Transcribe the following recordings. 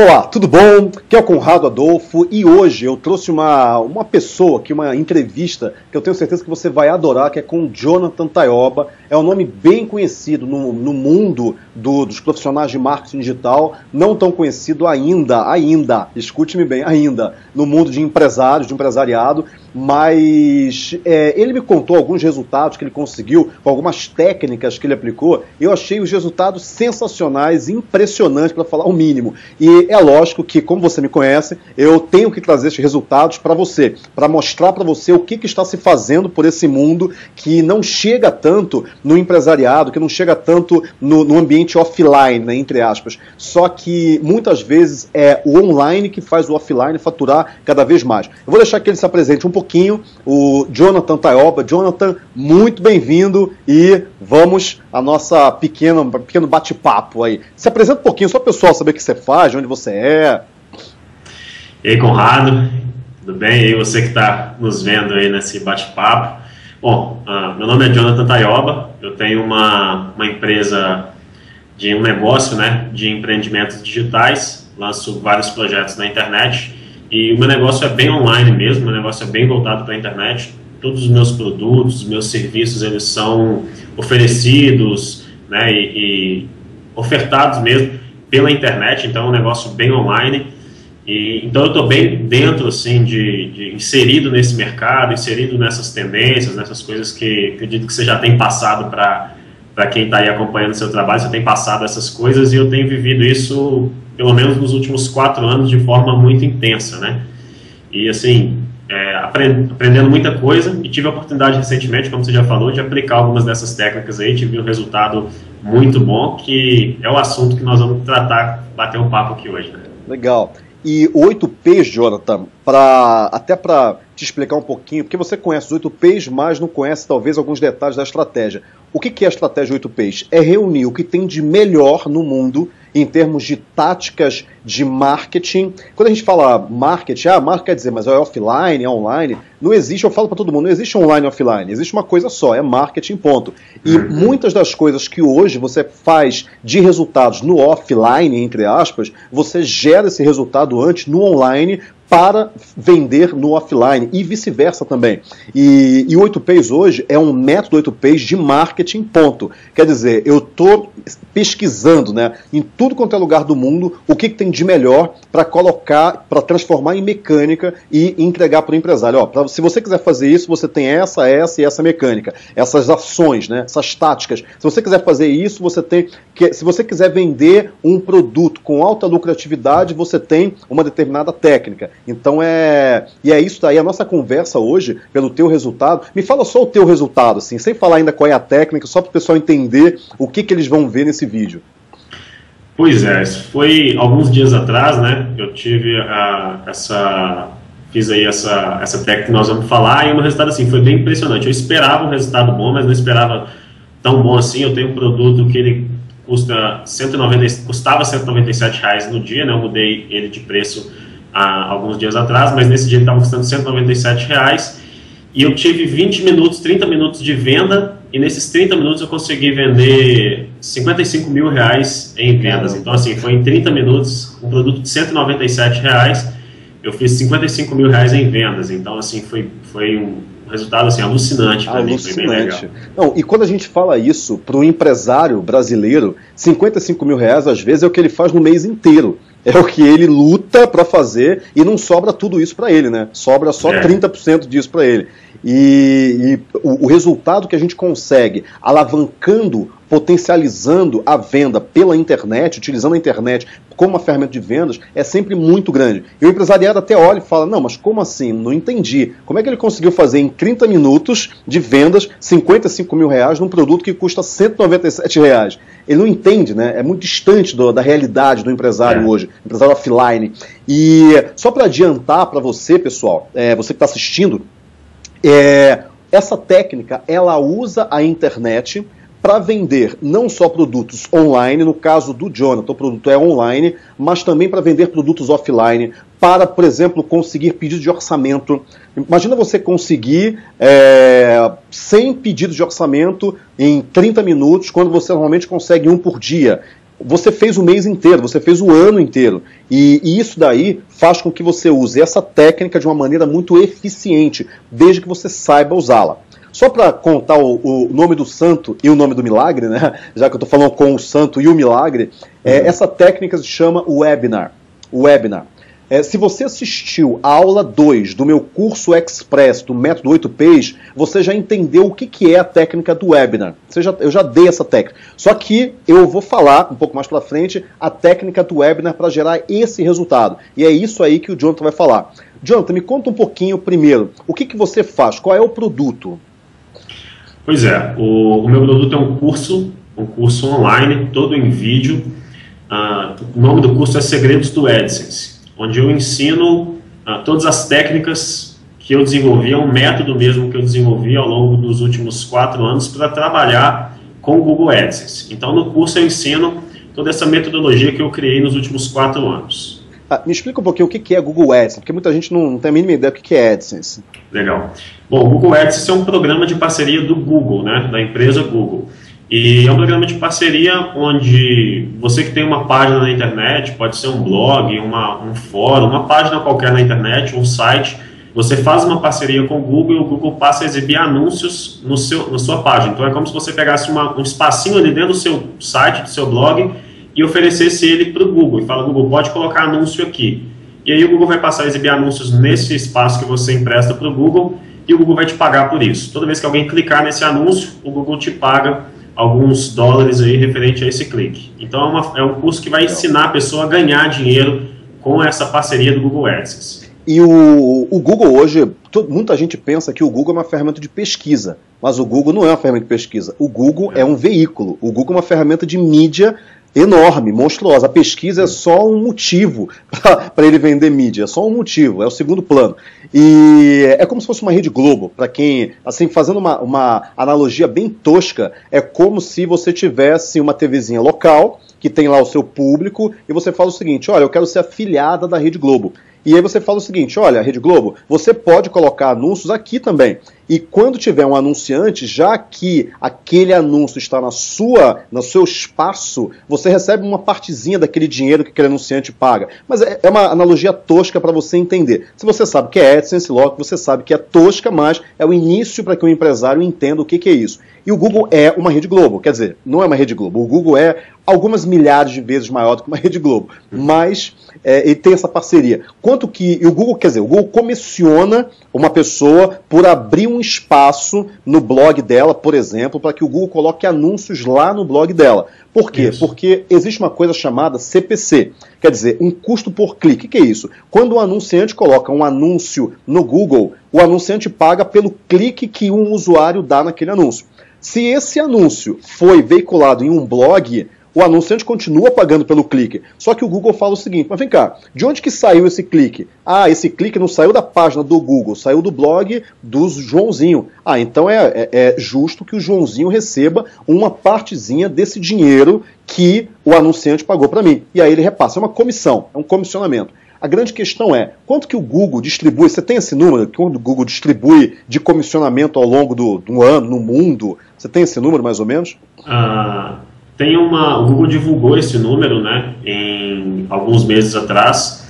Olá, tudo bom? Aqui é o Conrado Adolfo e hoje eu trouxe uma pessoa aqui, uma entrevista que eu tenho certeza que você vai adorar, que é com o Jonathan Taioba. É um nome bem conhecido no mundo dos profissionais de marketing digital, não tão conhecido ainda, escute-me bem, ainda, no mundo de empresários, de empresariado, mas ele me contou alguns resultados que ele conseguiu, com algumas técnicas que ele aplicou, e eu achei os resultados sensacionais, impressionantes, para falar o mínimo. E é lógico que, como você me conhece, eu tenho que trazer esses resultados para você, para mostrar para você o que está se fazendo por esse mundo que não chega tanto no empresariado, que não chega tanto no ambiente offline, né, entre aspas. Só que muitas vezes é o online que faz o offline faturar cada vez mais. Eu vou deixar que ele se apresente um pouquinho, o Jonathan Taioba. Jonathan, muito bem-vindo e vamos a nossa pequeno bate-papo aí. Se apresenta um pouquinho, só para o pessoal saber o que você faz, de onde você é. E aí, Conrado, tudo bem? E aí, você que está nos vendo aí nesse bate-papo. Bom, meu nome é Jonathan Taioba, eu tenho uma empresa de um negócio, né, de empreendimentos digitais, lanço vários projetos na internet e o meu negócio é bem online mesmo, meu negócio é bem voltado para a internet. Todos os meus produtos, os meus serviços, eles são oferecidos, né, e ofertados mesmo pela internet, então é um negócio bem online. Então eu estou bem dentro, assim, inserido nesse mercado, inserido nessas tendências, nessas coisas que acredito que você já tem passado para quem está aí acompanhando o seu trabalho, você tem passado essas coisas e eu tenho vivido isso, pelo menos nos últimos 4 anos, de forma muito intensa, né? E assim, aprendendo muita coisa e tive a oportunidade recentemente, como você já falou, de aplicar algumas dessas técnicas aí, tive um resultado muito bom, que é o assunto que nós vamos tratar, bater um papo aqui hoje, né? Legal. E o 8Ps, Jonathan, até para te explicar um pouquinho, porque você conhece os 8Ps, mas não conhece talvez alguns detalhes da estratégia. O que é a estratégia 8Ps? É reunir o que tem de melhor no mundo em termos de táticas de marketing. Quando a gente fala marketing, marketing quer dizer, mas é offline, é online. Não existe, eu falo para todo mundo, não existe online e offline, existe uma coisa só, é marketing, ponto. E muitas das coisas que hoje você faz de resultados no offline, entre aspas, você gera esse resultado antes no online para vender no offline e vice-versa também. E o 8Ps hoje é um método 8Ps de marketing, ponto. Quer dizer, eu estou pesquisando, né, em tudo quanto é lugar do mundo o que tem de melhor para colocar, para transformar em mecânica e entregar para o empresário. Ó, se você quiser fazer isso, você tem essa e essa mecânica, essas ações, né, essas táticas. Se você quiser fazer isso, você tem que, se você quiser vender um produto com alta lucratividade, você tem uma determinada técnica. Então e é isso daí, a nossa conversa hoje, pelo teu resultado. Me fala só o teu resultado, assim, sem falar ainda qual é a técnica, só para o pessoal entender o que eles vão ver nesse vídeo. Pois é, isso foi alguns dias atrás, né? Eu tive fiz aí essa técnica que nós vamos falar, e o meu resultado, assim, foi bem impressionante. Eu esperava um resultado bom, mas não esperava tão bom assim. Eu tenho um produto que ele custava R$197 no dia, né? Eu mudei ele de preço há alguns dias atrás, mas nesse dia ele estava custando R$197 e eu tive 20 minutos, 30 minutos de venda, e nesses 30 minutos eu consegui vender R$55 mil em vendas. Então, assim, foi em 30 minutos, um produto de R$197, eu fiz R$55 mil em vendas. Então, assim, foi um resultado, assim, alucinante para mim, foi bem legal. Não, e quando a gente fala isso para o empresário brasileiro, R$55 mil às vezes é o que ele faz no mês inteiro. É o que ele luta para fazer e não sobra tudo isso para ele, né? Sobra só 30% disso para ele. E o resultado que a gente consegue alavancando, potencializando a venda pela internet, utilizando a internet como uma ferramenta de vendas, é sempre muito grande. E o empresariado até olha e fala, não, mas como assim? Não entendi. Como é que ele conseguiu fazer em 30 minutos de vendas R$55 mil num produto que custa R$197? Ele não entende, né? É muito distante da realidade do empresário hoje, empresário offline. E só para adiantar para você, pessoal, você que está assistindo, essa técnica, ela usa a internet para vender não só produtos online, no caso do Jonathan, o produto é online, mas também para vender produtos offline, para, por exemplo, conseguir pedido de orçamento. Imagina você conseguir 100 pedidos de orçamento em 30 minutos, quando você normalmente consegue um por dia. você fez o mês inteiro, você fez o ano inteiro. E isso daí faz com que você use essa técnica de uma maneira muito eficiente, desde que você saiba usá-la. Só para contar o nome do santo e o nome do milagre, né? Já que eu estou falando com o santo e o milagre, essa técnica se chama webinar. Se você assistiu a aula 2 do meu curso Express do método 8Ps, você já entendeu o que é a técnica do webinar. Eu já dei essa técnica. Só que eu vou falar um pouco mais para frente a técnica do webinar para gerar esse resultado. E é isso aí que o Jonathan vai falar. Jonathan, me conta um pouquinho primeiro. O que você faz? Qual é o produto? Pois é, o meu produto é um curso online, todo em vídeo. O nome do curso é Segredos do AdSense, onde eu ensino todas as técnicas que eu desenvolvi, é um método mesmo que eu desenvolvi ao longo dos últimos 4 anos para trabalhar com o Google AdSense. Então no curso eu ensino toda essa metodologia que eu criei nos últimos 4 anos. Me explica um pouquinho o que é Google AdSense, porque muita gente não tem a mínima ideia do que é AdSense. Legal. Bom, o Google AdSense é um programa de parceria do Google, né, da empresa Google. E é um programa de parceria onde você que tem uma página na internet, pode ser um blog, um fórum, uma página qualquer na internet, um site, você faz uma parceria com o Google e o Google passa a exibir anúncios na sua página. Então é como se você pegasse um espacinho ali dentro do seu site, do seu blog, e oferecesse ele para o Google. E fala, Google, pode colocar anúncio aqui. E aí o Google vai passar a exibir anúncios nesse espaço que você empresta para o Google e o Google vai te pagar por isso. Toda vez que alguém clicar nesse anúncio, o Google te paga alguns dólares aí referente a esse clique. Então é um curso que vai ensinar a pessoa a ganhar dinheiro com essa parceria do Google AdSense. E o Google hoje, muita gente pensa que o Google é uma ferramenta de pesquisa, mas o Google não é uma ferramenta de pesquisa. O Google é um veículo, o Google é uma ferramenta de mídia enorme, monstruosa. A pesquisa é só um motivo para ele vender mídia, é só um motivo, é o segundo plano. E é como se fosse uma Rede Globo, para quem, assim, fazendo uma analogia bem tosca, é como se você tivesse uma TVzinha local, que tem lá o seu público, e você fala o seguinte, olha, eu quero ser afiliada da Rede Globo. E aí você fala o seguinte, olha, Rede Globo, você pode colocar anúncios aqui também. E quando tiver um anunciante, já que aquele anúncio está no seu espaço, você recebe uma partezinha daquele dinheiro que aquele anunciante paga. Mas é uma analogia tosca para você entender. Se você sabe que é AdSense, logo você sabe que é tosca, mas é o início para que o empresário entenda o que é isso. E o Google é uma Rede Globo, quer dizer, não é uma Rede Globo, o Google é algumas milhares de vezes maior do que uma Rede Globo, mas ele tem essa parceria. Quanto que o Google, quer dizer, o Google comissiona uma pessoa por abrir um espaço no blog dela, por exemplo, para que o Google coloque anúncios lá no blog dela. Por quê? Isso. Porque existe uma coisa chamada CPC, quer dizer, um custo por clique. O que é isso? Quando o anunciante coloca um anúncio no Google, o anunciante paga pelo clique que um usuário dá naquele anúncio. Se esse anúncio foi veiculado em um blog, o anunciante continua pagando pelo clique. Só que o Google fala o seguinte, mas vem cá, de onde que saiu esse clique? Ah, esse clique não saiu da página do Google, saiu do blog do Joãozinho. Ah, então é justo que o Joãozinho receba uma partezinha desse dinheiro que o anunciante pagou para mim. E aí ele repassa, é uma comissão, é um comissionamento. A grande questão é, quanto que o Google distribui, você tem esse número, quanto o Google distribui de comissionamento ao longo do ano, no mundo? Você tem esse número mais ou menos? O Google divulgou esse número, né, em alguns meses atrás.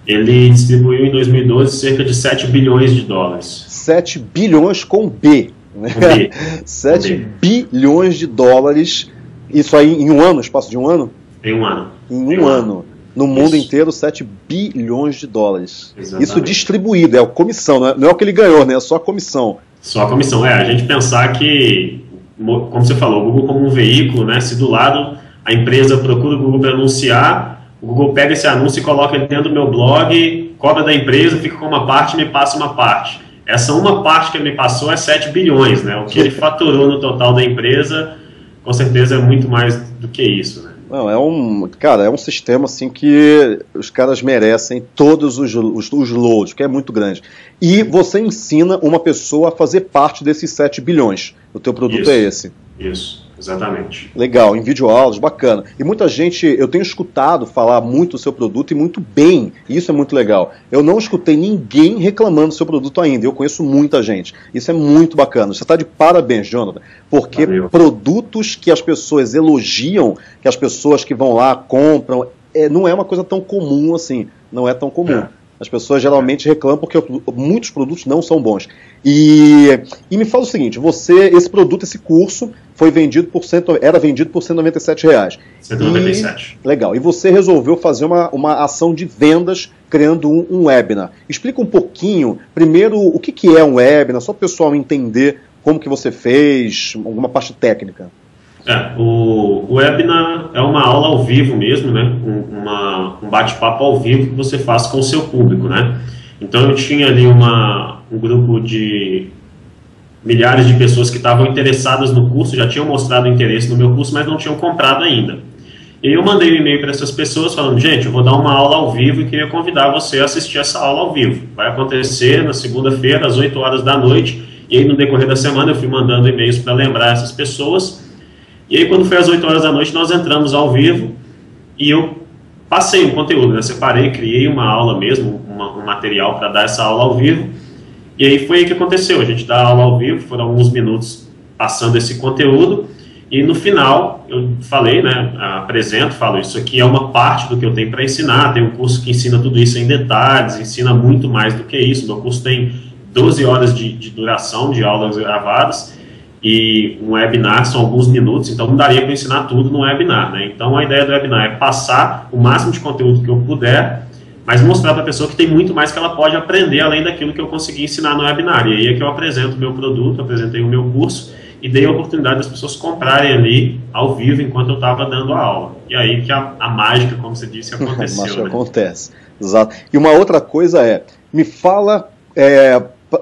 Ele distribuiu em 2012 cerca de 7 bilhões de dólares. 7 bilhões com B. Né? Com B. 7 bilhões de dólares, isso aí em um ano, espaço de um ano? Em um ano. Em um ano. No mundo inteiro, 7 bilhões de dólares. Exatamente. Isso distribuído, é a comissão, não é o que ele ganhou, né? É só a comissão. Só a comissão, a gente pensar que, como você falou, o Google como um veículo, né? Se do lado a empresa procura o Google para anunciar, o Google pega esse anúncio e coloca ele dentro do meu blog, cobra da empresa, fica com uma parte e me passa uma parte. Essa uma parte que ele me passou é 7 bilhões, né? O que ele faturou no total da empresa, com certeza é muito mais do que isso, né? Não, é um sistema assim que os caras merecem todos os loads, que é muito grande. E você ensina uma pessoa a fazer parte desses 7 bilhões. O teu produto isso. É esse. Isso, exatamente. Legal, em videoaulas, bacana. E muita gente, eu tenho escutado falar muito do seu produto e muito bem, e isso é muito legal. Eu não escutei ninguém reclamando do seu produto ainda, eu conheço muita gente. Isso é muito bacana. Você está de parabéns, Jonathan, porque Valeu. Produtos que as pessoas elogiam, que as pessoas que vão lá compram, não é uma coisa tão comum assim, não é tão comum. As pessoas geralmente reclamam porque muitos produtos não são bons. E me fala o seguinte, esse produto, esse curso, era vendido por R$197. 197. Legal. E você resolveu fazer uma ação de vendas criando um webinar. Explica um pouquinho, primeiro, o que é um webinar, só para o pessoal entender como que você fez, alguma parte técnica. O webinar é uma aula ao vivo mesmo, né? Um bate-papo ao vivo que você faz com o seu público, né? Então eu tinha ali um grupo de milhares de pessoas que estavam interessadas no curso, já tinham mostrado interesse no meu curso, mas não tinham comprado ainda. E eu mandei um e-mail para essas pessoas falando, gente, eu vou dar uma aula ao vivo e queria convidar você a assistir essa aula ao vivo. Vai acontecer na segunda-feira, às 8 horas da noite, e aí no decorrer da semana eu fui mandando e-mails para lembrar essas pessoas. E aí quando foi às 8 horas da noite nós entramos ao vivo e eu passei um conteúdo, né? Separei, criei uma aula mesmo, um material para dar essa aula ao vivo. E aí foi aí que aconteceu, a gente dá aula ao vivo, foram alguns minutos passando esse conteúdo. E no final eu falei, né, falo, isso aqui é uma parte do que eu tenho para ensinar, tem um curso que ensina tudo isso em detalhes, ensina muito mais do que isso. Meu curso tem 12 horas de duração de aulas gravadas, e um webinar são alguns minutos, então não daria para ensinar tudo no webinar, né? Então a ideia do webinar é passar o máximo de conteúdo que eu puder, mas mostrar para a pessoa que tem muito mais que ela pode aprender além daquilo que eu consegui ensinar no webinar. E aí é que eu apresento o meu produto, apresentei o meu curso e dei a oportunidade das pessoas comprarem ali ao vivo enquanto eu estava dando a aula. E aí que a mágica, como você disse, aconteceu. A mágica, né? Acontece, exato. E uma outra coisa me fala...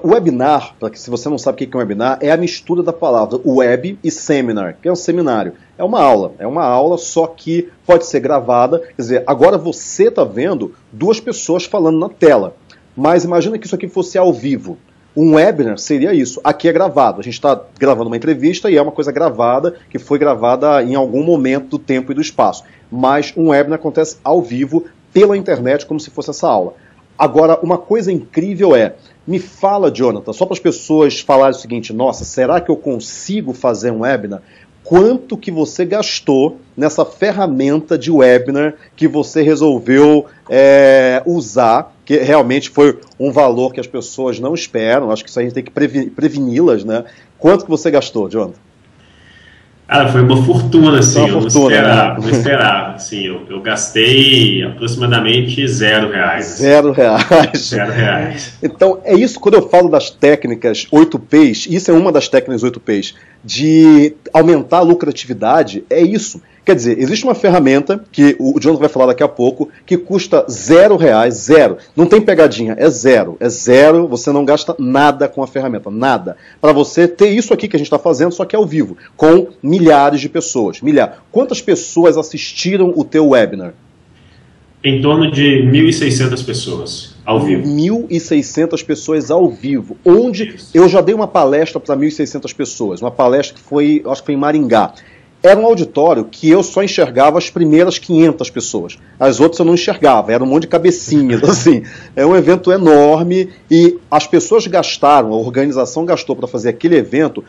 webinar, para que se você não sabe o que é um webinar, é a mistura da palavra web e seminar, que é um seminário. É uma aula, só que pode ser gravada. Quer dizer, agora você está vendo duas pessoas falando na tela, mas imagina que isso aqui fosse ao vivo. Um webinar seria isso, aqui é gravado. A gente está gravando uma entrevista e é uma coisa gravada, que foi gravada em algum momento do tempo e do espaço. Mas um webinar acontece ao vivo, pela internet, como se fosse essa aula. Agora, uma coisa incrível me fala, Jonathan, só para as pessoas falarem o seguinte, nossa, será que eu consigo fazer um webinar? Quanto que você gastou nessa ferramenta de webinar que você resolveu usar, que realmente foi um valor que as pessoas não esperam, acho que isso a gente tem que preveni-las, né? Quanto que você gastou, Jonathan? Cara, foi uma fortuna, assim, eu não esperava, assim, eu gastei aproximadamente R$0. R$0. Então, é isso, quando eu falo das técnicas 8Ps, isso é uma das técnicas 8Ps, de aumentar a lucratividade, é isso. Quer dizer, existe uma ferramenta, que o Jonathan vai falar daqui a pouco, que custa R$0, zero. Não tem pegadinha, é zero. É zero, você não gasta nada com a ferramenta, nada. Para você ter isso aqui que a gente está fazendo, só que ao vivo, com milhares de pessoas. Quantas pessoas assistiram o teu webinar? Em torno de 1.600 pessoas ao vivo. 1.600 pessoas ao vivo. Onde eu já dei uma palestra para 1.600 pessoas. Uma palestra que foi, acho que foi em Maringá. Era um auditório que eu só enxergava as primeiras 500 pessoas. As outras eu não enxergava, era um monte de cabecinhas, assim. É um evento enorme e as pessoas gastaram, a organização gastou para fazer aquele evento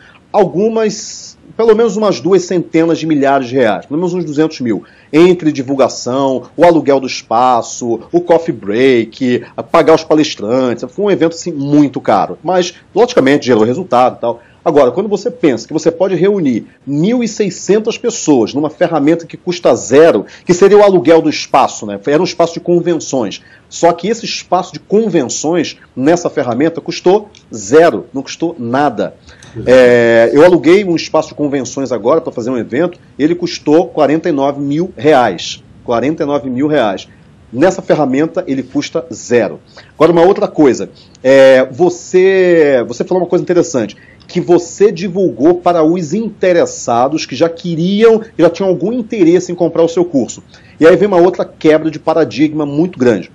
pelo menos umas 200 de milhares de reais, pelo menos uns 200 mil, entre divulgação, o aluguel do espaço, o coffee break, pagar os palestrantes. Foi um evento assim, muito caro, mas logicamente gerou resultado e tal. Agora, quando você pensa que você pode reunir 1.600 pessoas numa ferramenta que custa zero, que seria o aluguel do espaço, né? Era um espaço de convenções. Só que esse espaço de convenções nessa ferramenta custou zero, não custou nada. Eu aluguei um espaço de convenções agora para fazer um evento, ele custou R$49 mil. R$49 mil. Nessa ferramenta ele custa zero. Agora, uma outra coisa, você falou uma coisa interessante, que você divulgou para os interessados que já tinham algum interesse em comprar o seu curso. E aí vem uma outra quebra de paradigma muito grande.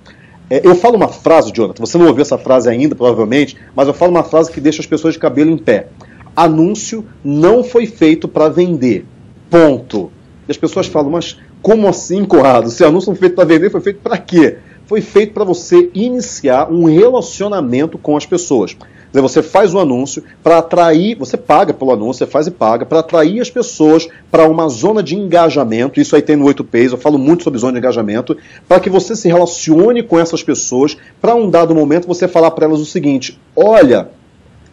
Eu falo uma frase, Jonathan, você não ouviu essa frase ainda, provavelmente, mas eu falo uma frase que deixa as pessoas de cabelo em pé. Anúncio não foi feito para vender. Ponto. E as pessoas falam, mas como assim, Conrado? Se anúncio não foi feito para vender, foi feito para quê? Foi feito para você iniciar um relacionamento com as pessoas. Quer dizer, você faz um anúncio para atrair, você paga pelo anúncio, você faz e paga, para atrair as pessoas para uma zona de engajamento. Isso aí tem no 8Ps, eu falo muito sobre zona de engajamento, para que você se relacione com essas pessoas, para um dado momento você falar para elas o seguinte, olha,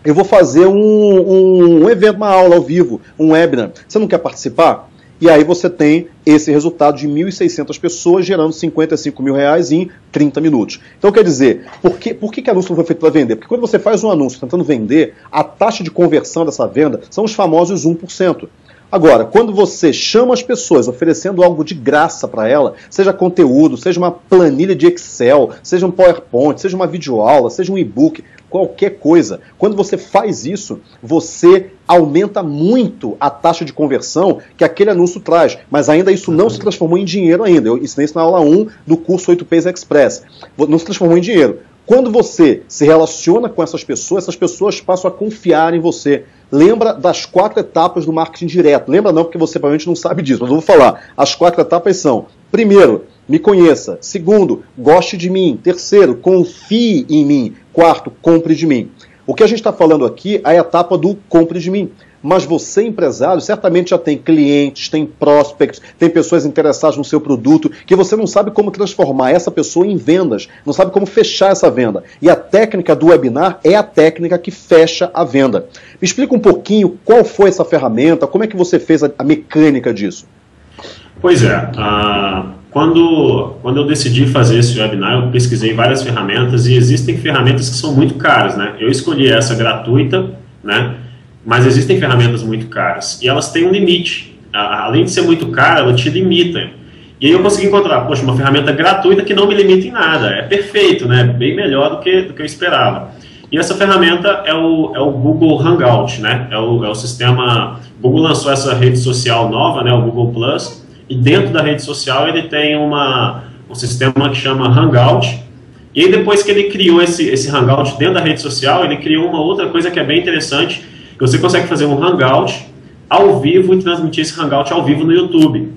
eu vou fazer um evento, uma aula ao vivo, um webinar, você não quer participar? E aí você tem esse resultado de 1.600 pessoas gerando R$55 mil em 30 minutos. Então quer dizer, por que anúncio não foi feito para vender? Porque quando você faz um anúncio tentando vender, a taxa de conversão dessa venda são os famosos 1%. Agora, quando você chama as pessoas oferecendo algo de graça para ela, seja conteúdo, seja uma planilha de Excel, seja um PowerPoint, seja uma videoaula, seja um e-book, qualquer coisa, quando você faz isso, você aumenta muito a taxa de conversão que aquele anúncio traz, mas ainda isso não se transformou em dinheiro ainda. Eu ensinei isso na aula 1 do curso 8Ps Express. Não se transformou em dinheiro. Quando você se relaciona com essas pessoas passam a confiar em você. Lembra das 4 etapas do marketing direto. Lembra não, porque você provavelmente não sabe disso, mas eu vou falar. As 4 etapas são, primeiro, me conheça. Segundo, goste de mim. Terceiro, confie em mim. Quarto, compre de mim. O que a gente está falando aqui é a etapa do compre de mim. Mas você, empresário, certamente já tem clientes, tem prospects, tem pessoas interessadas no seu produto, que você não sabe como transformar essa pessoa em vendas, não sabe como fechar essa venda. E a técnica do webinar é a técnica que fecha a venda. Me explica um pouquinho qual foi essa ferramenta, como é que você fez a mecânica disso? Pois é, quando eu decidi fazer esse webinar, eu pesquisei várias ferramentas e existem ferramentas que são muito caras, né? Eu escolhi essa gratuita, né? Mas existem ferramentas muito caras e elas têm um limite. Além de ser muito cara, ela te limita. E aí eu consegui encontrar, poxa, uma ferramenta gratuita que não me limita em nada. É perfeito, né? Bem melhor do que eu esperava. E essa ferramenta é o Google Hangout, né? É o sistema... O Google lançou essa rede social nova, né? O Google Plus. E dentro da rede social ele tem um sistema que chama Hangout. E aí depois que ele criou esse Hangout dentro da rede social, ele criou uma outra coisa que é bem interessante. Você consegue fazer um Hangout ao vivo e transmitir esse Hangout ao vivo no YouTube.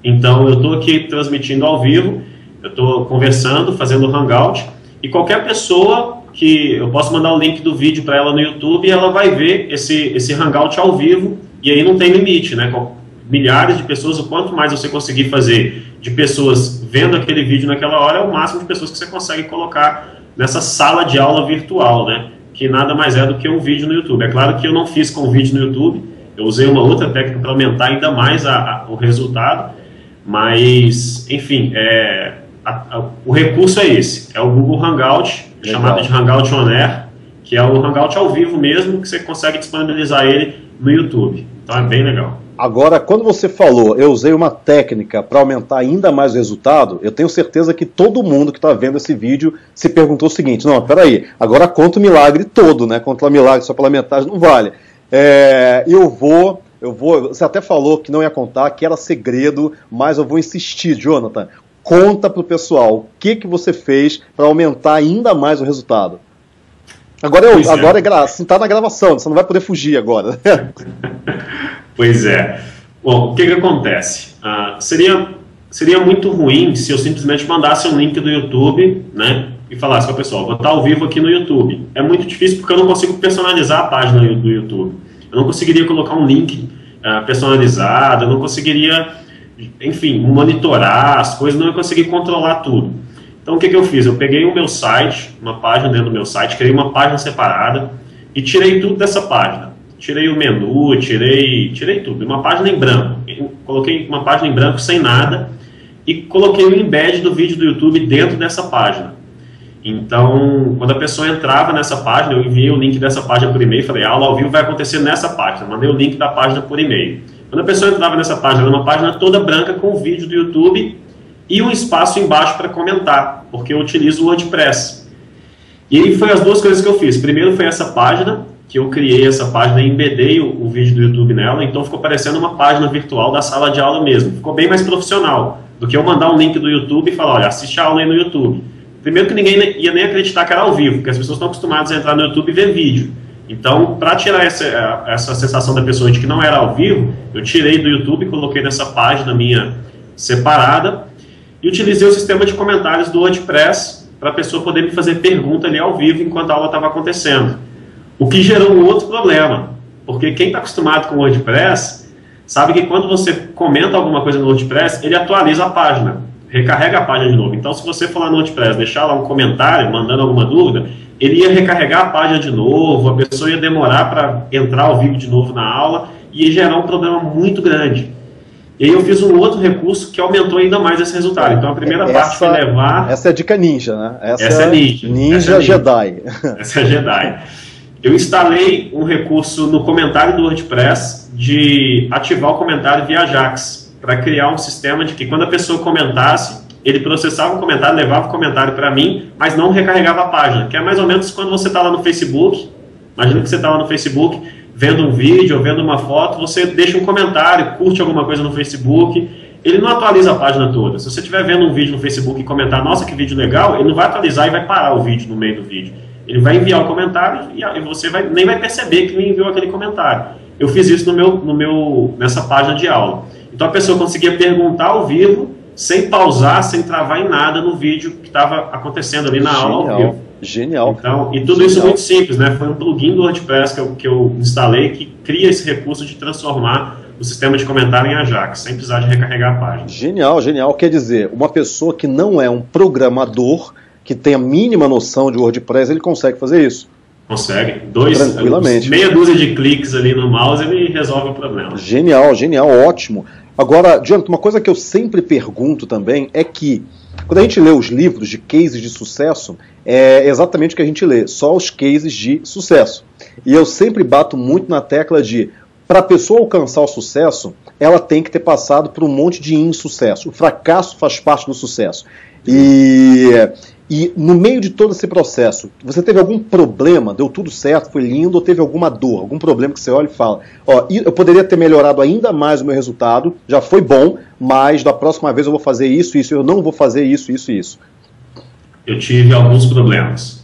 Então, eu estou aqui transmitindo ao vivo, eu estou conversando, fazendo o Hangout, e qualquer pessoa que eu posso mandar o link do vídeo para ela no YouTube e ela vai ver esse Hangout ao vivo, e aí não tem limite, né? Com milhares de pessoas, o quanto mais você conseguir fazer de pessoas vendo aquele vídeo naquela hora, é o máximo de pessoas que você consegue colocar nessa sala de aula virtual, né? Que nada mais é do que um vídeo no YouTube. É claro que eu não fiz com vídeo no YouTube, eu usei uma outra técnica para aumentar ainda mais o resultado, mas, enfim, o recurso é esse, é o Google Hangout, chamado de Hangout On Air, que é o Hangout ao vivo mesmo, que você consegue disponibilizar ele no YouTube. Então é bem legal. Agora, quando você falou, eu usei uma técnica para aumentar ainda mais o resultado, eu tenho certeza que todo mundo que está vendo esse vídeo se perguntou o seguinte, não, peraí, agora conta o milagre todo, né? Conta o milagre só pela metade não vale. Você até falou que não ia contar, que era segredo, mas eu vou insistir, Jonathan. Conta para o pessoal o que você fez para aumentar ainda mais o resultado. Agora está na gravação, você não vai poder fugir agora. Pois é. Bom, o que acontece? Seria muito ruim se eu simplesmente mandasse um link do YouTube, né, e falasse com o pessoal, vou estar ao vivo aqui no YouTube. É muito difícil porque eu não consigo personalizar a página do YouTube. Eu não conseguiria colocar um link personalizado, eu não conseguiria, enfim, monitorar as coisas, não ia conseguir controlar tudo. Então o que eu fiz? Eu peguei o meu site, uma página dentro do meu site, criei uma página separada e tirei tudo dessa página. Tirei o menu, tirei tudo, uma página em branco. Coloquei uma página em branco sem nada e coloquei o embed do vídeo do YouTube dentro dessa página. Então, quando a pessoa entrava nessa página, eu enviei o link dessa página por e-mail, falei, a aula ao vivo vai acontecer nessa página, mandei o link da página por e-mail. Quando a pessoa entrava nessa página, era uma página toda branca com o vídeo do YouTube e um espaço embaixo para comentar, porque eu utilizo o WordPress. E aí foi as duas coisas que eu fiz. Primeiro foi essa página, que eu criei essa página e embedei o vídeo do YouTube nela, então ficou parecendo uma página virtual da sala de aula mesmo. Ficou bem mais profissional do que eu mandar um link do YouTube e falar, olha, assiste a aula aí no YouTube. Primeiro que ninguém ia nem acreditar que era ao vivo, porque as pessoas estão acostumadas a entrar no YouTube e ver vídeo. Então, para tirar essa sensação da pessoa de que não era ao vivo, eu tirei do YouTube, coloquei nessa página minha separada e utilizei o sistema de comentários do WordPress para a pessoa poder me fazer pergunta ali ao vivo enquanto a aula estava acontecendo. O que gerou um outro problema, porque quem está acostumado com o WordPress sabe que quando você comenta alguma coisa no WordPress, ele atualiza a página, recarrega a página de novo. Então, se você for lá no WordPress, deixar lá um comentário, mandando alguma dúvida, ele ia recarregar a página de novo, a pessoa ia demorar para entrar ao vivo de novo na aula e ia gerar um problema muito grande. E aí eu fiz um outro recurso que aumentou ainda mais esse resultado. Então a primeira parte foi levar... Essa é a dica ninja, né? Essa é ninja. Ninja Jedi. Essa é Jedi. Eu instalei um recurso no comentário do WordPress de ativar o comentário via Ajax, para criar um sistema de que quando a pessoa comentasse, ele processava o comentário, levava o comentário para mim, mas não recarregava a página, que é mais ou menos quando você está lá no Facebook. Imagina que você está lá no Facebook, vendo um vídeo ou vendo uma foto, você deixa um comentário, curte alguma coisa no Facebook, ele não atualiza a página toda. Se você estiver vendo um vídeo no Facebook e comentar, nossa, que vídeo legal, ele não vai atualizar e vai parar o vídeo no meio do vídeo. Ele vai enviar o comentário e você nem vai perceber que ele enviou aquele comentário. Eu fiz isso nessa página de aula. Então a pessoa conseguia perguntar ao vivo, sem pausar, sem travar em nada no vídeo que estava acontecendo ali na aula ao vivo. Genial. Então, e tudo isso muito simples, né? Foi um plugin do WordPress que eu instalei que cria esse recurso de transformar o sistema de comentário em Ajax, sem precisar de recarregar a página. Genial, genial. Quer dizer, uma pessoa que não é um programador, que tem a mínima noção de WordPress, ele consegue fazer isso. Consegue. Tranquilamente. Meia dúzia de cliques ali no mouse, ele resolve o problema. Genial, genial, ótimo. Agora, Jonathan, uma coisa que eu sempre pergunto também é que, quando a gente lê os livros de cases de sucesso, é exatamente o que a gente lê, só os cases de sucesso. E eu sempre bato muito na tecla de, para a pessoa alcançar o sucesso, ela tem que ter passado por um monte de insucesso. O fracasso faz parte do sucesso. E no meio de todo esse processo, você teve algum problema, deu tudo certo, foi lindo, ou teve alguma dor, algum problema que você olha e fala, ó, eu poderia ter melhorado ainda mais o meu resultado, já foi bom, mas da próxima vez eu vou fazer isso, eu não vou fazer isso. Eu tive alguns problemas.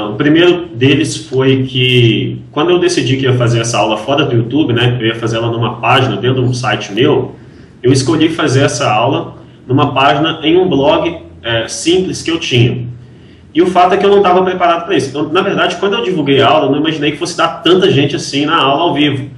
O primeiro deles foi que, quando eu decidi que ia fazer essa aula fora do YouTube, né, eu ia fazer ela numa página dentro de um site meu, eu escolhi fazer essa aula numa página em um blog simples que eu tinha. E o fato é que eu não estava preparado para isso. Então, na verdade, quando eu divulguei a aula, eu não imaginei que fosse dar tanta gente assim na aula ao vivo.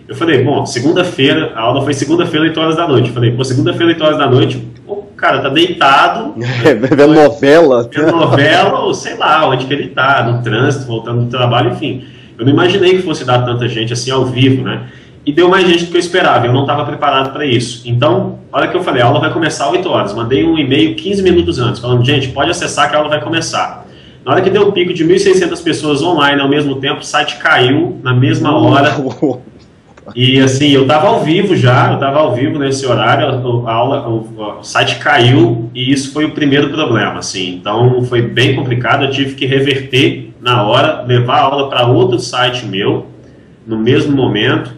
Eu falei, bom, segunda-feira, a aula foi segunda-feira, 8 horas da noite. Eu falei, pô, segunda-feira, 8 horas da noite, o cara tá deitado. Vendo novela. Vendo novela, ou sei lá, onde que ele tá, no trânsito, voltando do trabalho, enfim. Eu não imaginei que fosse dar tanta gente assim ao vivo, né? E deu mais gente do que eu esperava, eu não estava preparado para isso. Então, a hora que eu falei, a aula vai começar às 8 horas, mandei um e-mail 15 minutos antes, falando, gente, pode acessar que a aula vai começar. Na hora que deu o pico de 1.600 pessoas online ao mesmo tempo, o site caiu na mesma hora. E assim, eu estava ao vivo nesse horário, o site caiu e isso foi o primeiro problema, assim. Então, foi bem complicado, eu tive que reverter na hora, levar a aula para outro site meu, no mesmo momento,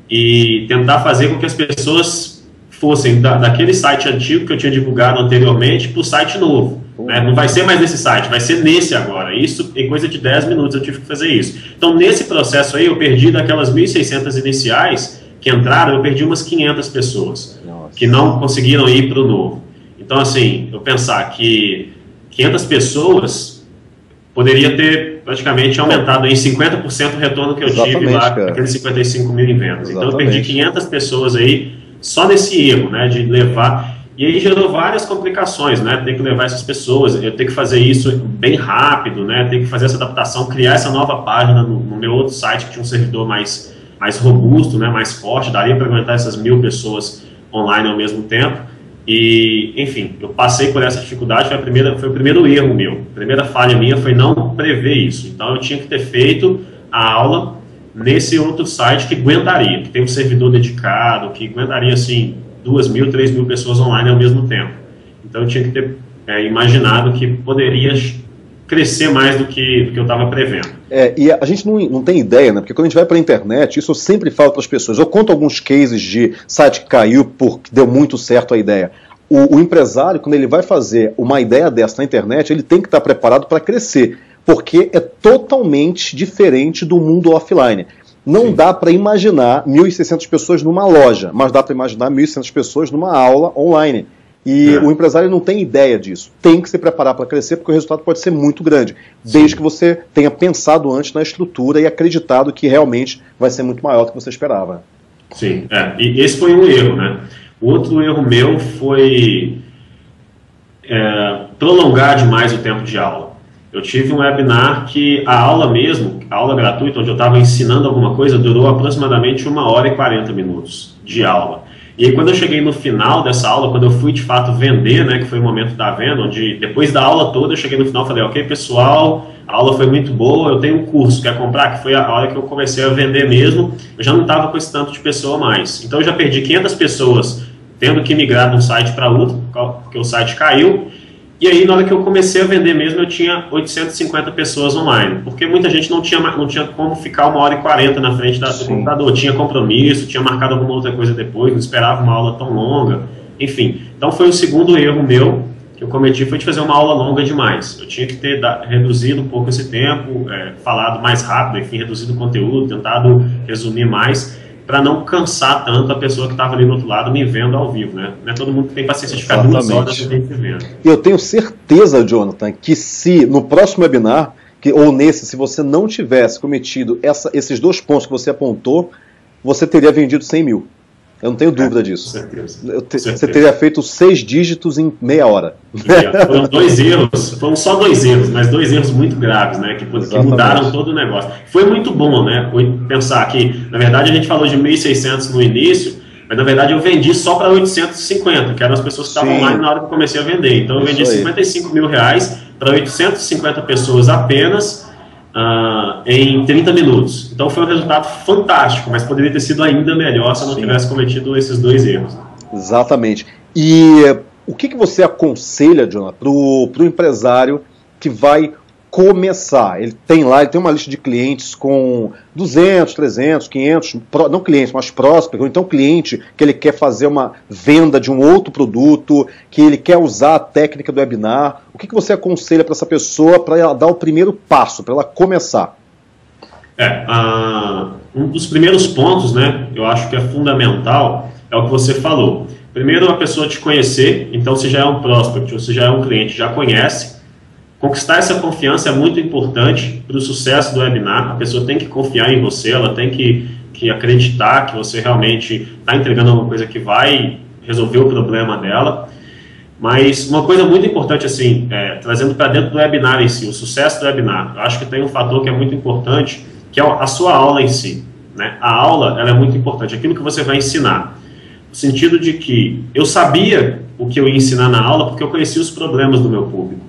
e tentar fazer com que as pessoas fossem daquele site antigo que eu tinha divulgado anteriormente para o site novo. Né? Não vai ser mais nesse site, vai ser nesse agora. Isso em coisa de 10 minutos eu tive que fazer isso. Então, nesse processo aí, eu perdi daquelas 1.600 iniciais que entraram, eu perdi umas 500 pessoas. Nossa. Que não conseguiram ir para o novo. Então, assim, eu pensar que 500 pessoas poderia ter praticamente aumentado em 50% o retorno que eu tive lá, aqueles 55 mil em vendas. Então eu perdi 500 pessoas aí só nesse erro, né, de levar, e aí gerou várias complicações, né, ter que levar essas pessoas, eu ter que fazer isso bem rápido, né, ter que fazer essa adaptação, criar essa nova página no meu outro site que tinha um servidor mais robusto, né, mais forte, daria para aguentar essas 1.000 pessoas online ao mesmo tempo. E, enfim, eu passei por essa dificuldade, foi o primeiro erro meu. A primeira falha minha foi não prever isso. Então, eu tinha que ter feito a aula nesse outro site que aguentaria, que tem um servidor dedicado, que aguentaria, assim, 2.000, 3.000 pessoas online ao mesmo tempo. Então, eu tinha que ter imaginado que poderia crescer mais do que eu estava prevendo. E a gente não tem ideia, né? Porque quando a gente vai para a internet, isso eu sempre falo para as pessoas. Eu conto alguns cases de site que caiu porque deu muito certo a ideia. O empresário, quando ele vai fazer uma ideia dessa na internet, ele tem que estar preparado para crescer. porque é totalmente diferente do mundo offline. Não dá para imaginar 1.600 pessoas numa loja, mas dá para imaginar 1.600 pessoas numa aula online. E o empresário não tem ideia disso. Tem que se preparar para crescer, porque o resultado pode ser muito grande, desde que você tenha pensado antes na estrutura e acreditado que realmente vai ser muito maior do que você esperava. Sim, e esse foi um erro, né? O outro erro meu foi prolongar demais o tempo de aula. Eu tive um webinar que a aula mesmo, a aula gratuita, onde eu estava ensinando alguma coisa, durou aproximadamente 1h40 de aula. E aí, quando eu cheguei no final dessa aula, quando eu fui de fato vender, né, que foi o momento da venda, onde depois da aula toda eu cheguei no final e falei, ok pessoal, a aula foi muito boa, eu tenho um curso, quer comprar? Que foi a hora que eu comecei a vender mesmo, eu já não estava com esse tanto de pessoa mais. Então eu já perdi 500 pessoas tendo que migrar de um site para outro, porque o site caiu. E aí, na hora que eu comecei a vender mesmo, eu tinha 850 pessoas online, porque muita gente não tinha como ficar 1h40 na frente do computador, tinha compromisso, tinha marcado alguma outra coisa depois, não esperava uma aula tão longa, enfim. Então foi o segundo erro meu que eu cometi, foi de fazer uma aula longa demais. Eu tinha que ter reduzido um pouco esse tempo, falado mais rápido, enfim, reduzido o conteúdo, tentado resumir mais, para não cansar tanto a pessoa que estava ali do outro lado me vendo ao vivo, né? Não é todo mundo que tem paciência de ficar 2 horas me vendo. E eu tenho certeza, Jonathan, que se no próximo webinar, ou nesse, se você não tivesse cometido esses 2 pontos que você apontou, você teria vendido 100 mil. Eu não tenho dúvida disso. Com certeza. Você teria feito 6 dígitos em meia hora. Foram 2 erros, foram só 2 erros, mas 2 erros muito graves, né? Que mudaram todo o negócio. Foi muito bom, né? Pensar que, na verdade, a gente falou de 1.600 no início, mas na verdade eu vendi só para 850, que eram as pessoas que estavam online na hora que eu comecei a vender. Então eu vendi R$55 mil para 850 pessoas apenas. Em 30 minutos. Então foi um resultado fantástico, mas poderia ter sido ainda melhor se eu não tivesse cometido esses 2 erros. Exatamente. E o que você aconselha, Jonathan, para o empresário que vai começar? Ele tem uma lista de clientes com 200, 300, 500, não clientes, mas prospects, ou então cliente que ele quer fazer uma venda de um outro produto, que ele quer usar a técnica do webinar. O que você aconselha para essa pessoa para ela dar o primeiro passo, para ela começar? Um dos primeiros pontos, né, eu acho que é fundamental, é o que você falou. Primeiro, a pessoa te conhecer, então se já é um prospect ou se já é um cliente, já conhece. Conquistar essa confiança é muito importante para o sucesso do webinar. A pessoa tem que confiar em você, ela tem que acreditar que você realmente está entregando alguma coisa que vai resolver o problema dela. Mas uma coisa muito importante, assim, trazendo para dentro do webinar em si, o sucesso do webinar, eu acho que tem um fator que é muito importante, que é a sua aula em si, né? A aula, ela é muito importante, aquilo que você vai ensinar. No sentido de que eu sabia o que eu ia ensinar na aula porque eu conhecia os problemas do meu público.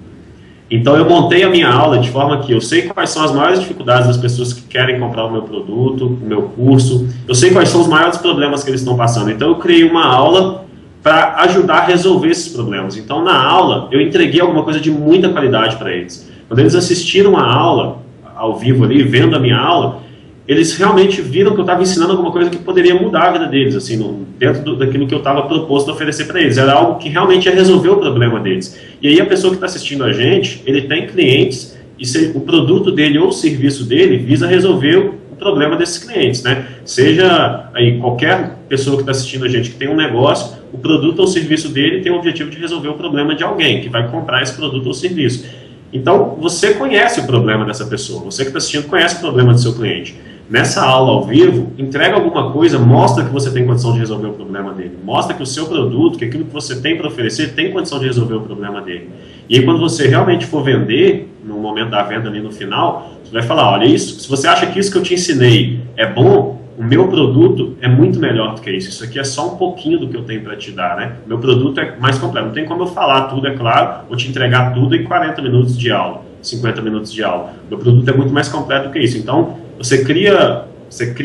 Então eu montei a minha aula de forma que eu sei quais são as maiores dificuldades das pessoas que querem comprar o meu produto, o meu curso, eu sei quais são os maiores problemas que eles estão passando. Então eu criei uma aula para ajudar a resolver esses problemas. Então na aula eu entreguei alguma coisa de muita qualidade para eles. Quando eles assistiram a aula, ao vivo ali, vendo a minha aula, eles realmente viram que eu estava ensinando alguma coisa que poderia mudar a vida deles, assim, dentro daquilo que eu estava proposto a oferecer para eles. Era algo que realmente ia resolver o problema deles. E aí a pessoa que está assistindo a gente, ele tem clientes, e o produto dele ou o serviço dele visa resolver o problema desses clientes, né? Seja aí qualquer pessoa que está assistindo a gente que tem um negócio, o produto ou o serviço dele tem o objetivo de resolver o problema de alguém que vai comprar esse produto ou serviço. Então, você conhece o problema dessa pessoa, você que está assistindo conhece o problema do seu cliente. Nessa aula ao vivo, entrega alguma coisa, mostra que você tem condição de resolver o problema dele. Mostra que o seu produto, que aquilo que você tem para oferecer, tem condição de resolver o problema dele. E aí, quando você realmente for vender, no momento da venda ali no final, você vai falar, olha, isso, se você acha que isso que eu te ensinei é bom, o meu produto é muito melhor do que isso. Isso aqui é só um pouquinho do que eu tenho para te dar, né? Meu produto é mais completo. Não tem como eu falar tudo, é claro, vou te entregar tudo em 40 minutos de aula, 50 minutos de aula. Meu produto é muito mais completo do que isso. Então, você cria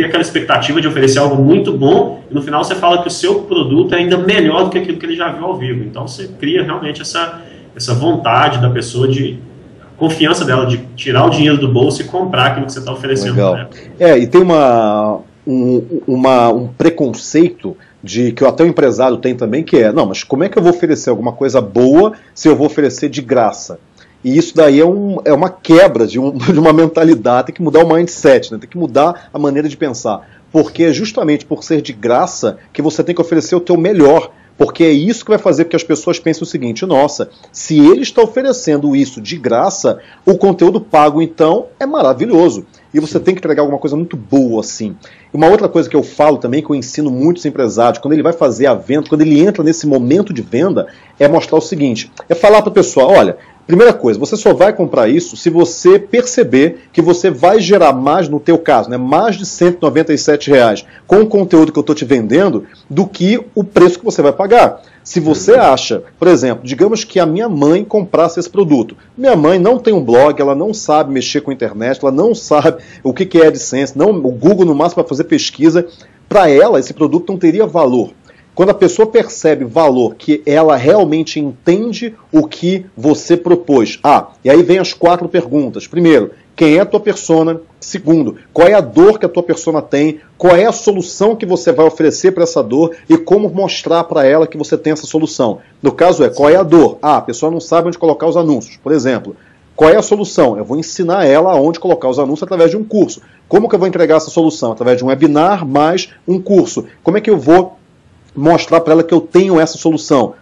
aquela expectativa de oferecer algo muito bom e no final você fala que o seu produto é ainda melhor do que aquilo que ele já viu ao vivo. Então você cria realmente essa vontade da pessoa, de confiança dela de tirar o dinheiro do bolso e comprar aquilo que você está oferecendo. Legal. E tem um preconceito que até o empresário tem também, que não, mas como é que eu vou oferecer alguma coisa boa se eu vou oferecer de graça? E isso daí é uma quebra de uma mentalidade, tem que mudar o mindset, né? Tem que mudar a maneira de pensar. Porque é justamente por ser de graça que você tem que oferecer o teu melhor. Porque é isso que vai fazer com que as pessoas pensem o seguinte: nossa, se ele está oferecendo isso de graça, o conteúdo pago então é maravilhoso. E você tem que entregar alguma coisa muito boa assim. E uma outra coisa que eu falo também, que eu ensino muitos empresários, quando ele vai fazer a venda, quando ele entra nesse momento de venda, é mostrar o seguinte, é falar para o pessoal, olha, primeira coisa, você só vai comprar isso se você perceber que você vai gerar mais, no teu caso, né, mais de R$197 com o conteúdo que eu estou te vendendo do que o preço que você vai pagar. Se você acha, por exemplo, digamos que a minha mãe comprasse esse produto. Minha mãe não tem um blog, ela não sabe mexer com a internet, ela não sabe o que é AdSense, não, o Google no máximo para fazer pesquisa. Para ela, esse produto não teria valor. Quando a pessoa percebe valor, que ela realmente entende o que você propôs. E aí vem as 4 perguntas. Primeiro, quem é a tua persona? Segundo, qual é a dor que a tua persona tem? Qual é a solução que você vai oferecer para essa dor e como mostrar para ela que você tem essa solução? No caso qual é a dor? A pessoa não sabe onde colocar os anúncios, por exemplo. Qual é a solução? Eu vou ensinar ela aonde colocar os anúncios através de um curso. Como que eu vou entregar essa solução? Através de um webinar mais um curso. Como é que eu vou mostrar para ela que eu tenho essa solução?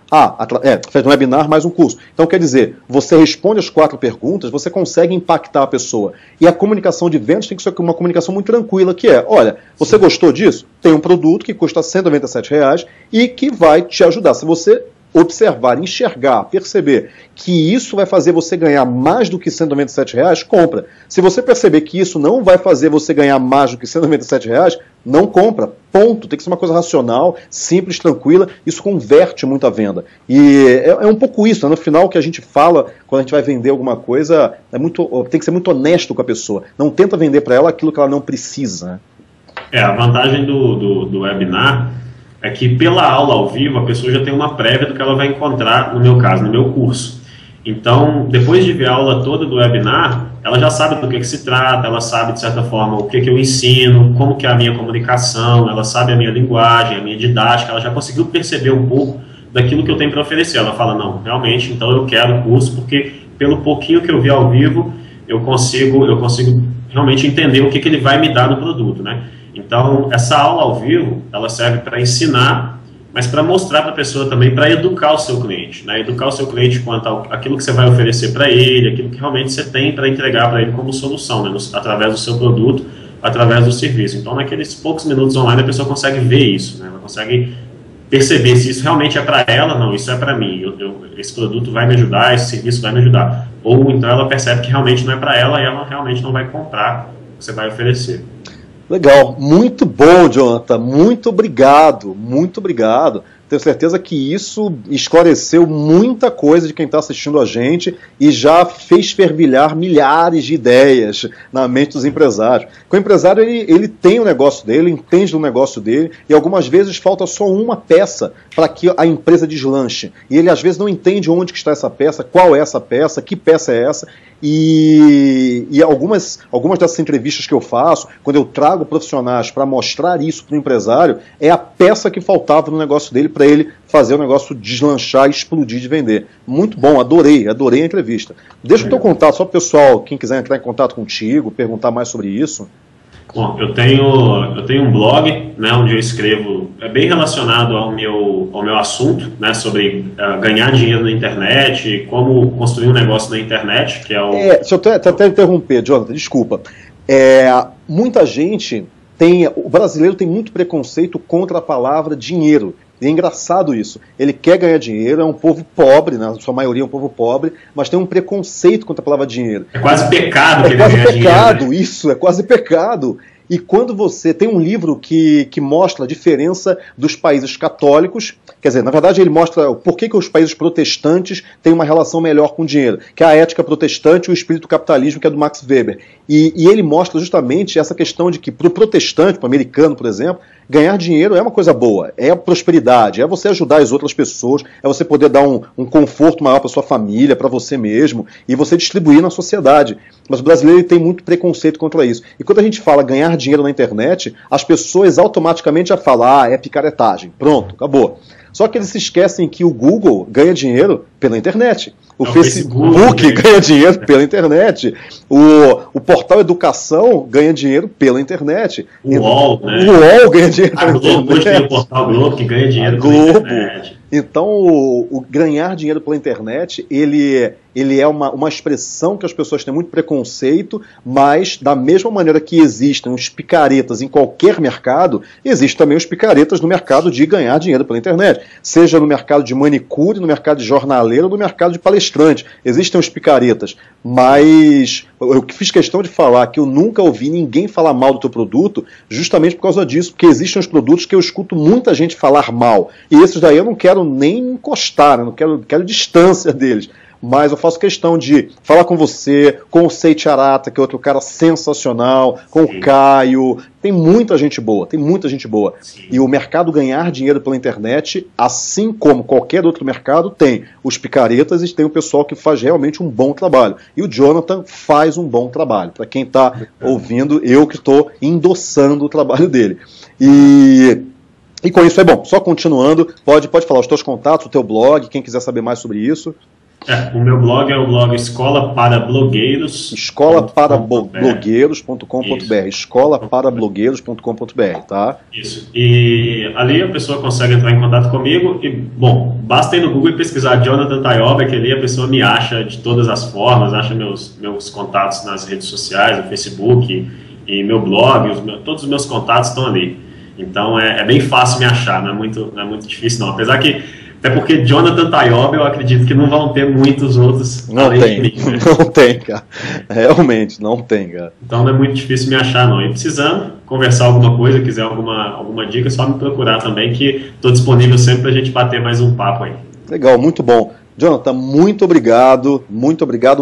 Fez um webinar mais um curso. Então, quer dizer, você responde as 4 perguntas, você consegue impactar a pessoa. E a comunicação de vendas tem que ser uma comunicação muito tranquila, que é, olha, você gostou disso? Tem um produto que custa R$197 e que vai te ajudar. Se você observar, enxergar, perceber que isso vai fazer você ganhar mais do que R$197, compra. Se você perceber que isso não vai fazer você ganhar mais do que R$197, não compra. Ponto. Tem que ser uma coisa racional, simples, tranquila. Isso converte muito a venda. E é um pouco isso, né? No final, o que a gente fala quando a gente vai vender alguma coisa, tem que ser muito honesto com a pessoa. Não tenta vender para ela aquilo que ela não precisa. Né? A vantagem do webinar é que pela aula ao vivo a pessoa já tem uma prévia do que ela vai encontrar, no meu caso, no meu curso. Então, depois de ver a aula toda do webinar, ela já sabe do que se trata, ela sabe, de certa forma, o que eu ensino, como que é a minha comunicação, ela sabe a minha linguagem, a minha didática, ela já conseguiu perceber um pouco daquilo que eu tenho para oferecer. Ela fala, não, realmente, então eu quero o curso, porque pelo pouquinho que eu vi ao vivo, eu consigo realmente entender o que ele vai me dar no produto, né? Então, essa aula ao vivo, ela serve para ensinar, mas para mostrar para a pessoa também, para educar o seu cliente, né? Educar o seu cliente quanto àquilo que você vai oferecer para ele, aquilo que realmente você tem para entregar para ele como solução, né? Através do seu produto, através do serviço. Então, naqueles poucos minutos online, a pessoa consegue ver isso, né? Ela consegue perceber se isso realmente é para ela, não, isso é para mim, esse produto vai me ajudar, esse serviço vai me ajudar. Ou então ela percebe que realmente não é para ela e ela realmente não vai comprar o que você vai oferecer. Legal, muito bom, Jonathan, muito obrigado, muito obrigado. Tenho certeza que isso esclareceu muita coisa de quem está assistindo a gente e já fez fervilhar milhares de ideias na mente dos empresários. Porque o empresário ele tem o negócio dele, entende do negócio dele e algumas vezes falta só uma peça para que a empresa deslanche. E ele às vezes não entende onde que está essa peça, qual é essa peça, que peça é essa. E algumas dessas entrevistas que eu faço, quando eu trago profissionais para mostrar isso para o empresário, é a peça que faltava no negócio dele para ele fazer o negócio deslanchar e explodir de vender. Muito bom, adorei a entrevista. Deixa o teu contato, só para o pessoal, quem quiser entrar em contato contigo, perguntar mais sobre isso. Bom, eu tenho um blog, né, onde eu escrevo, é bem relacionado ao meu assunto, né, sobre ganhar dinheiro na internet, como construir um negócio na internet, que é o... Deixa eu até interromper, Jonathan, desculpa. Muita gente o brasileiro tem muito preconceito contra a palavra dinheiro. E é engraçado isso. Ele quer ganhar dinheiro, é um povo pobre, na sua maioria é um povo pobre, mas tem um preconceito contra a palavra dinheiro. É quase pecado que ele ganha dinheiro. É quase pecado, isso, é quase pecado. E quando você tem um livro que mostra a diferença dos países católicos, quer dizer, na verdade ele mostra por que os países protestantes têm uma relação melhor com o dinheiro, que é a ética protestante e o espírito capitalismo, que é do Max Weber. E ele mostra justamente essa questão de que para o protestante, para o americano, por exemplo, ganhar dinheiro é uma coisa boa, é prosperidade, é você ajudar as outras pessoas, é você poder dar um conforto maior para sua família, para você mesmo, e você distribuir na sociedade. Mas o brasileiro tem muito preconceito contra isso. E quando a gente fala ganhar dinheiro na internet, as pessoas automaticamente já falam, é picaretagem, pronto, acabou. Só que eles se esquecem que o Google ganha dinheiro pela internet. O Facebook ganha dinheiro pela internet. O portal Educação ganha dinheiro pela internet. O UOL, né? O UOL ganha dinheiro pela internet. Hoje tem o portal Globo que ganha dinheiro pela internet. Então, o ganhar dinheiro pela internet, ele é uma expressão que as pessoas têm muito preconceito, mas da mesma maneira que existem os picaretas em qualquer mercado, existem também os picaretas no mercado de ganhar dinheiro pela internet. Seja no mercado de manicure, no mercado de jornaleiro, no mercado de palestrante. Existem os picaretas, mas eu fiz questão de falar que eu nunca ouvi ninguém falar mal do teu produto, justamente por causa disso, porque existem os produtos que eu escuto muita gente falar mal, e esses daí eu não quero nem encostar, né? Não quero distância deles. Mas eu faço questão de falar com você, com o Seiti Arata, que é outro cara sensacional, com o Caio. Tem muita gente boa, tem muita gente boa. Sim. E o mercado ganhar dinheiro pela internet, assim como qualquer outro mercado, tem os picaretas e tem o pessoal que faz realmente um bom trabalho. E o Jonathan faz um bom trabalho. Para quem está ouvindo, eu que estou endossando o trabalho dele. E com isso é bom. Só continuando, pode falar os teus contatos, o teu blog, quem quiser saber mais sobre isso. O meu blog é o blog Escola para Blogueiros. escolaparablogueiros.com.br. escolaparablogueiros.com.br, tá? Isso. E ali a pessoa consegue entrar em contato comigo e, bom, basta ir no Google e pesquisar Jonathan Taioba, que ali a pessoa me acha de todas as formas, acha meus contatos nas redes sociais, no Facebook e meu blog, todos os meus contatos estão ali. Então é bem fácil me achar, não é muito difícil não. Apesar que, até porque Jonathan Taioba, eu acredito que não vão ter muitos outros. Não tem, mim, né? Não tem, cara. Realmente, não tem, cara. Então não é muito difícil me achar, não. E precisando conversar alguma coisa, quiser alguma dica, é só me procurar também, que estou disponível sempre para a gente bater mais um papo aí. Legal, muito bom. Jonathan, muito obrigado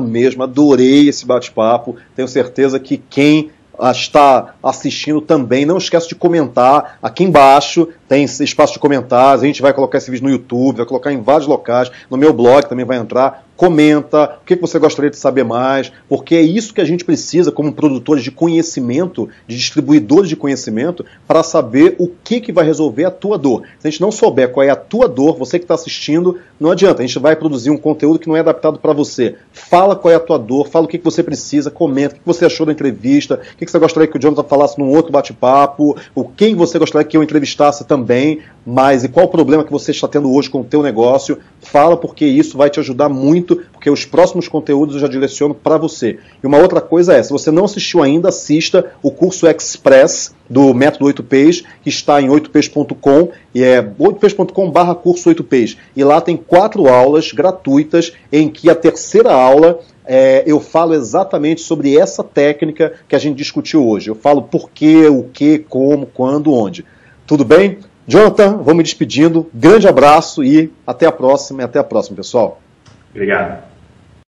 mesmo. Adorei esse bate-papo. Tenho certeza que quem está assistindo também, não esquece de comentar aqui embaixo, tem espaço de comentários, a gente vai colocar esse vídeo no YouTube, vai colocar em vários locais, no meu blog também vai entrar, comenta, o que você gostaria de saber mais, porque é isso que a gente precisa como produtores de conhecimento, de distribuidores de conhecimento, para saber o que vai resolver a tua dor. Se a gente não souber qual é a tua dor, você que está assistindo, não adianta, a gente vai produzir um conteúdo que não é adaptado para você. Fala qual é a tua dor, fala o que você precisa, comenta, o que você achou da entrevista, o que você gostaria que o Jonathan falasse num outro bate-papo, quem você gostaria que eu entrevistasse também, mas e qual o problema que você está tendo hoje com o teu negócio, fala, porque isso vai te ajudar muito, porque os próximos conteúdos eu já direciono para você. E uma outra coisa é, se você não assistiu ainda, assista o curso Express do Método 8Ps, que está em 8ps.com, e é 8ps.com/curso 8Ps. E lá tem 4 aulas gratuitas, em que a terceira aula eu falo exatamente sobre essa técnica que a gente discutiu hoje. Eu falo por quê, o que, como, quando, onde. Tudo bem? Jonathan, vou me despedindo. Grande abraço e até a próxima, pessoal. Obrigado.